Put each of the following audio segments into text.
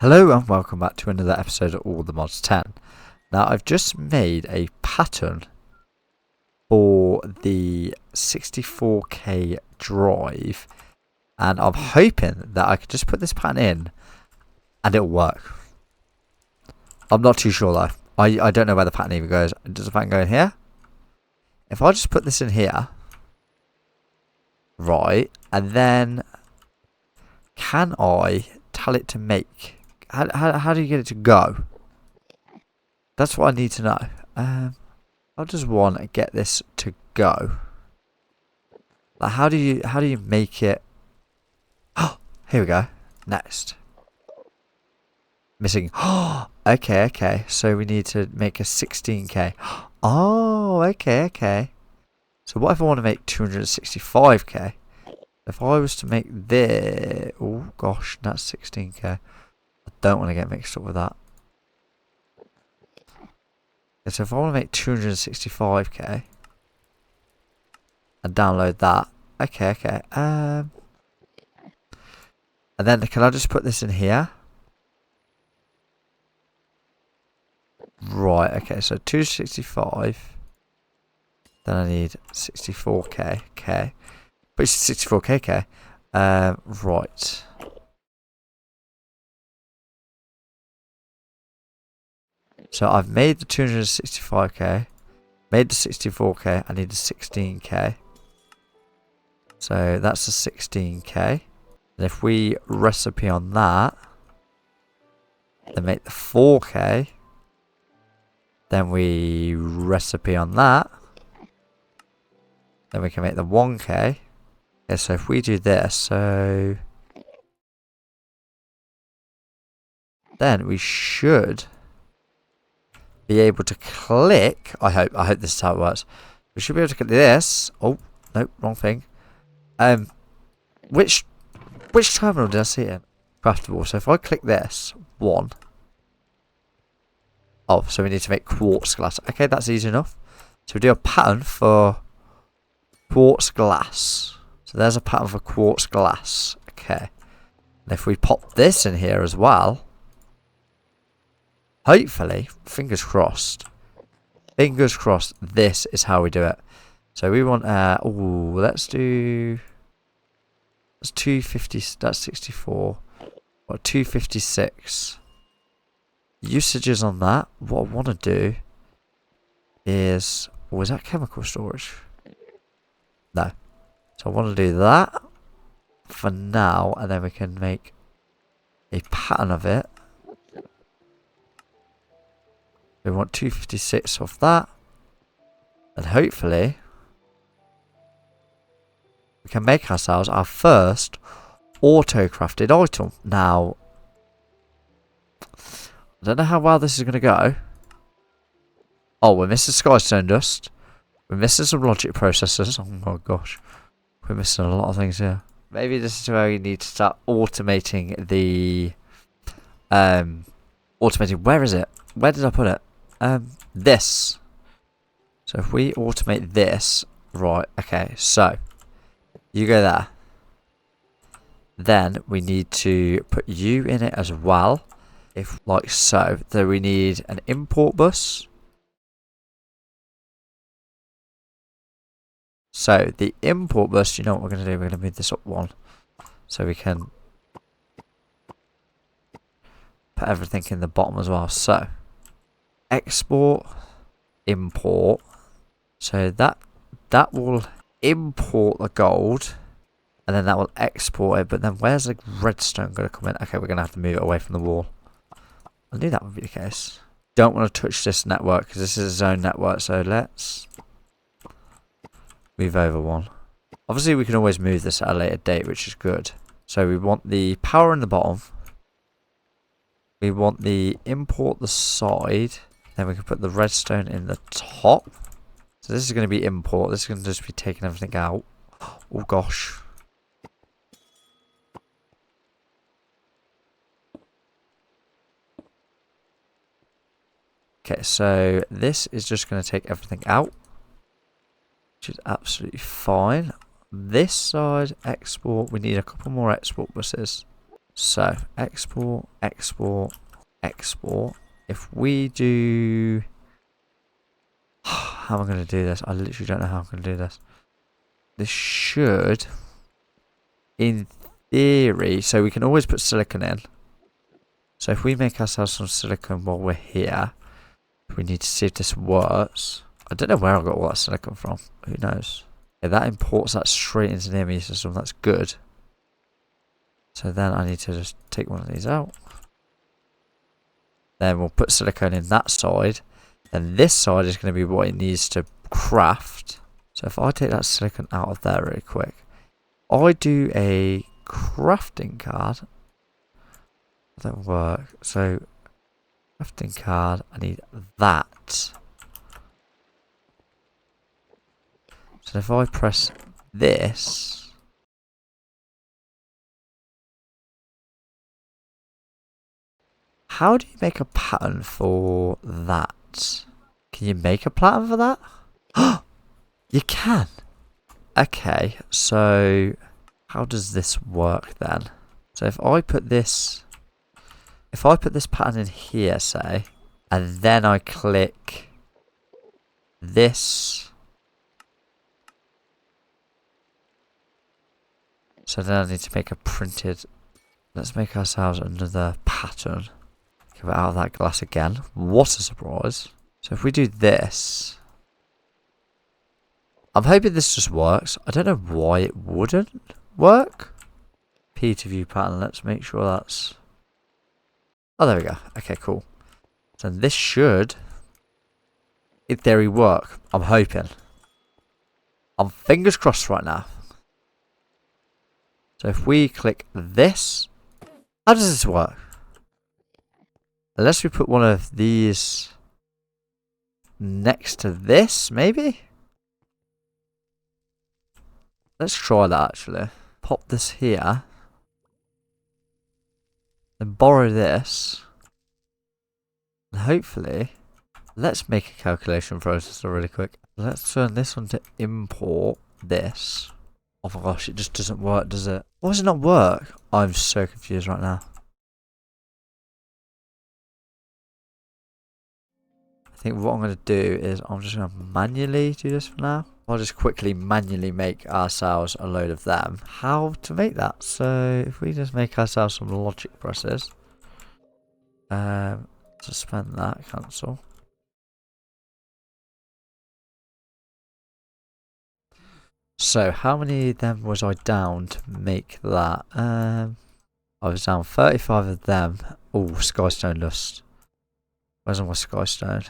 Hello and welcome back to another episode of All the Mods 10. Now I've just made a pattern for the 64k drive and I'm hoping that I could just put this pattern in and it'll work. I'm not too sure though. I don't know where the pattern even goes. Does the pattern go in here? If I just put this in here, right, and then can I tell it to make... How do you get it to go? That's what I need to know. I just want to get this to go. Like, how do you make it? Oh, here we go. Next. Missing. Oh, okay. So we need to make a 16k. Oh, okay. So what if I want to make 265k? If I was to make this, oh gosh, that's 16k. I don't want to get mixed up with that. Okay, so if I want to make 265k and download that, okay. And then can I just put this in here? Right, okay, so 265. Then I need 64k, okay. But it's 64k, right. So I've made the 265k, made the 64k, I need the 16k. So that's the 16k. And if we recipe on that, then make the 4k, then we recipe on that, then we can make the 1k. Okay, so if we do this, so then we should be able to click. I hope this is how it works. We should be able to click this. Oh no, wrong thing. Which terminal did I see it in? Craftable. So if I click this one. Oh, so we need to make quartz glass. Okay, that's easy enough. So we do a pattern for quartz glass. So there's a pattern for quartz glass. Okay. And if we pop this in here as well. Hopefully, fingers crossed, this is how we do it. So we want, let's do, that's 250, that's 64, or 256. Usages on that, what I want to do is, is that chemical storage? No. So I want to do that for now, and then we can make a pattern of it. We want 256 of that. And hopefully we can make ourselves our first auto-crafted item. Now, I don't know how well this is going to go. Oh, we're missing skystone dust. We're missing some logic processors. Oh my gosh. We're missing a lot of things here. Maybe this is where we need to start automating the... where is it? Where did I put it? This. So if we automate this, right, okay, so you go there. Then we need to put you in it as well. If like so. So we need an import bus. So the import bus, you know what we're going to do? We're going to move this up one. So we can put everything in the bottom as well. So export, import. So that will import the gold, and then that will export it. But then where's the redstone going to come in? Okay, we're going to have to move it away from the wall. I knew that would be the case. Don't want to touch this network because this is its own network. So let's move over one. Obviously, we can always move this at a later date, which is good. So we want the power in the bottom. We want the import the side. Then we can put the redstone in the top. So this is going to be import. This is going to just be taking everything out. Oh gosh. Okay, so this is just going to take everything out, which is absolutely fine. This side, export. We need a couple more export buses. So export, export, export. If we do, how am I going to do this? I literally don't know how I'm going to do this. This should, in theory, so we can always put silicon in. So if we make ourselves some silicon while we're here, we need to see if this works. I don't know where I got all that silicon from. Who knows? Yeah, that imports that straight into the ME system. That's good. So then I need to just take one of these out. Then we'll put silicon in that side. And this side is going to be what it needs to craft. So if I take that silicon out of there really quick, I do a crafting card. That won't work. So crafting card, I need that. So if I press this, how do you make a pattern for that? Can you make a pattern for that? You can. Okay, so how does this work then? So if I put this pattern in here, say, and then I click this. So then I need to make a printed. Let's make ourselves another pattern. Give it out of that glass again. What a surprise. So if we do this, I'm hoping this just works. I don't know why it wouldn't work. P to view pattern. Let's make sure that's... Oh, there we go. Okay, cool. So this should, in theory, work. I'm hoping. I'm fingers crossed right now. So if we click this, how does this work? Unless we put one of these next to this, maybe? Let's try that actually. Pop this here. Then borrow this. And hopefully, let's make a calculation processor really quick. Let's turn this on to import this. Oh my gosh, it just doesn't work, does it? Why does it not work? I'm so confused right now. I think what I'm going to do is I'm just going to manually do this for now. I'll just quickly manually make ourselves a load of them. How to make that? So if we just make ourselves some logic presses. Suspend that, cancel. So how many of them was I down to make that? I was down 35 of them. Oh, skystone dust. Where's all my skystone?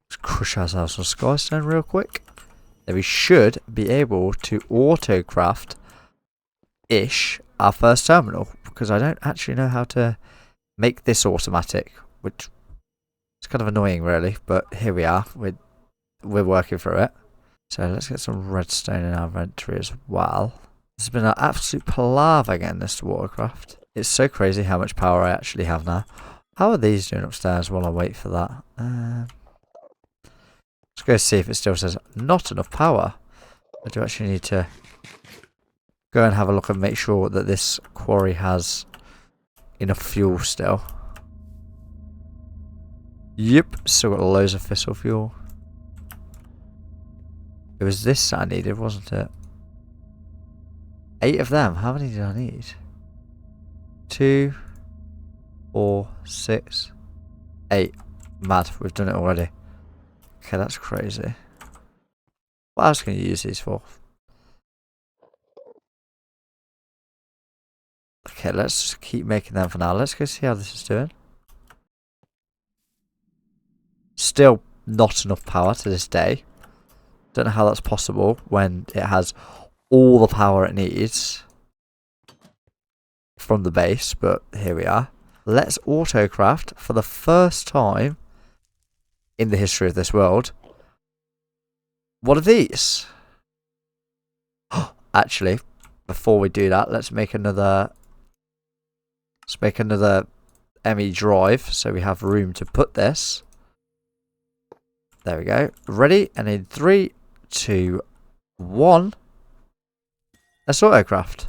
Let's crush ourselves some skystone real quick. Then we should be able to auto-craft-ish our first terminal. Because I don't actually know how to make this automatic. Which is kind of annoying really. But here we are. We're working through it. So let's get some redstone in our inventory as well. This has been an absolute palaver getting this to watercraft. It's so crazy how much power I actually have now. How are these doing upstairs while I wait for that? Let's go see if it still says not enough power. I do actually need to go and have a look and make sure that this quarry has enough fuel still. Yep, still got loads of fissile fuel. It was this that I needed, wasn't it? 8 of them. How many did I need? 2, 4, 6, 8. Mad. We've done it already. Okay, that's crazy. What else can you use these for? Okay, let's just keep making them for now. Let's go see how this is doing. Still not enough power to this day. Don't know how that's possible when it has all the power it needs from the base, but here we are. Let's autocraft for the first time in the history of this world. What are these? Actually, before we do that, let's make another ME drive so we have room to put this. There we go. Ready? And in 3, 2, 1. Let's autocraft.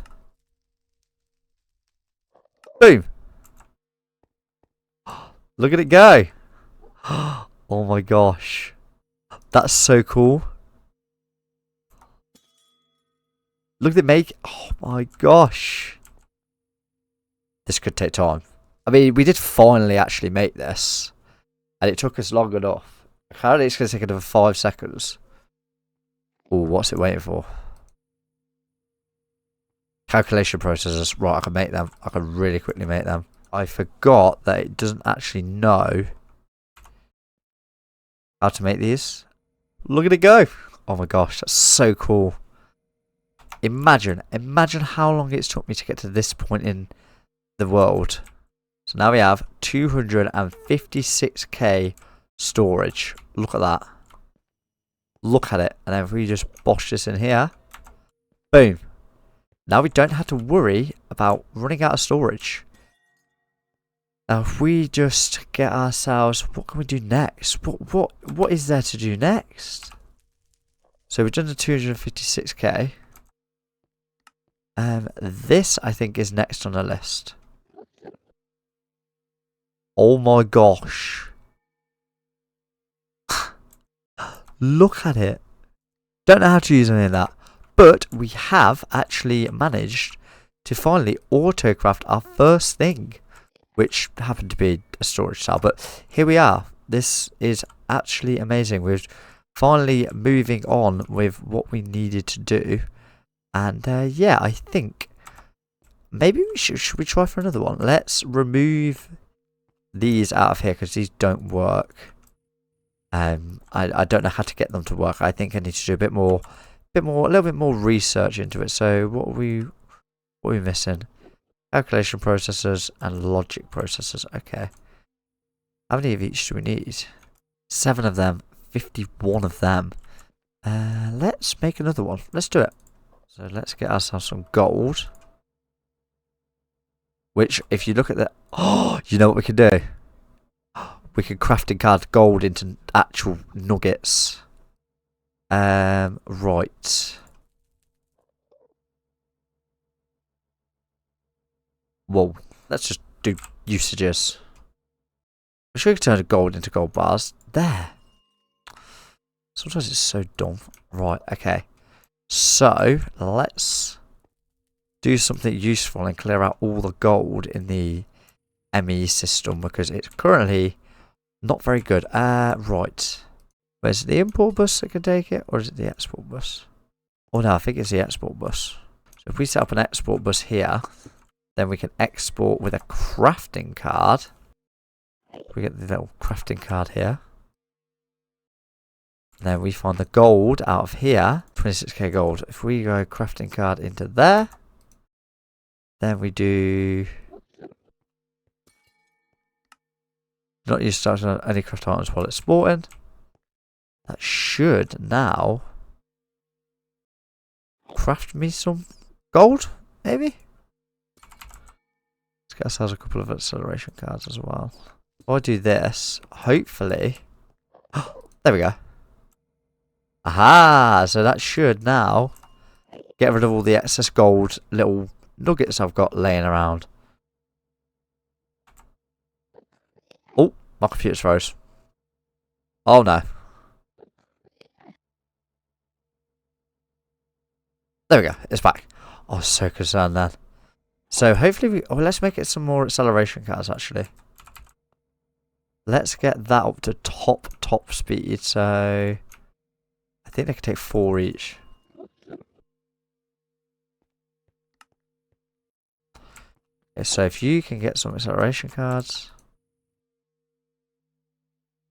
Boom. Look at it go. Oh my gosh. That's so cool. Look at it make. Oh my gosh. This could take time. I mean, we did finally actually make this. And it took us long enough. Apparently it's going to take another 5 seconds. Oh, what's it waiting for? Calculation processors. Right, I can make them. I can really quickly make them. I forgot that it doesn't actually know how to make these. Look at it go. Oh my gosh, that's so cool. Imagine how long it's took me to get to this point in the world. So now we have 256k storage. Look at that. Look at it. And then if we just bosh this in here. Boom. Now we don't have to worry about running out of storage. Now if we just get ourselves... What can we do next? What is there to do next? So we've done the 256k. This I think is next on the list. Oh my gosh. Look at it. Don't know how to use any of that. But we have actually managed to finally autocraft our first thing. Which happened to be a storage cell. But here we are. This is actually amazing. We're finally moving on with what we needed to do. And yeah, I think maybe we should we try for another one? Let's remove these out of here because these don't work. I don't know how to get them to work. I think I need to do a little bit more research into it. So what are we missing? Calculation processors and logic processors. Okay. How many of each do we need? 7 of them. 51 of them. Let's make another one. Let's do it. So let's get ourselves some gold. Which, if you look at the... Oh, you know what we can do? We can crafting card gold into actual nuggets. Right. Whoa. Let's just do usages. I'm sure you can turn gold into gold bars. There. Sometimes it's so dumb. Right, okay. So, let's do something useful and clear out all the gold in the ME system because it's currently not very good. Right. Where's the import bus that can take it? Or is it the export bus? Oh no, I think it's the export bus. So if we set up an export bus here, then we can export with a crafting card. We get the little crafting card here. Then we find the gold out of here. 26k gold. If we go crafting card into there, then we do... Not use starting on any craft items while it's sporting. That should now craft me some gold, maybe? Let's get ourselves a couple of acceleration cards as well. If I do this, hopefully... There we go. Aha! So that should now get rid of all the excess gold little nuggets I've got laying around. Oh, my computer's froze. Oh no. There we go, it's back. I was so concerned then. So hopefully we... Oh, let's make it some more acceleration cards actually. Let's get that up to top speed. So I think they can take 4 each. Okay, so if you can get some acceleration cards.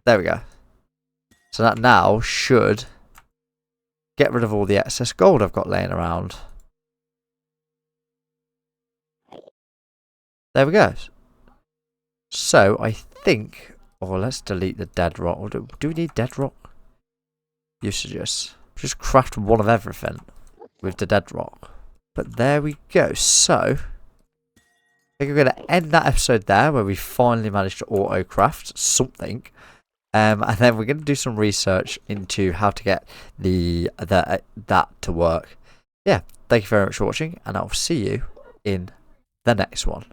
There we go. So that now should get rid of all the excess gold I've got laying around. There we go. So I think... Oh, let's delete the dead rock. Or do we need dead rock? Usages. Just craft one of everything with the dead rock. But there we go. So I think we're going to end that episode there where we finally managed to auto craft something. And then we're going to do some research into how to get that to work. Yeah, thank you very much for watching, and I'll see you in the next one.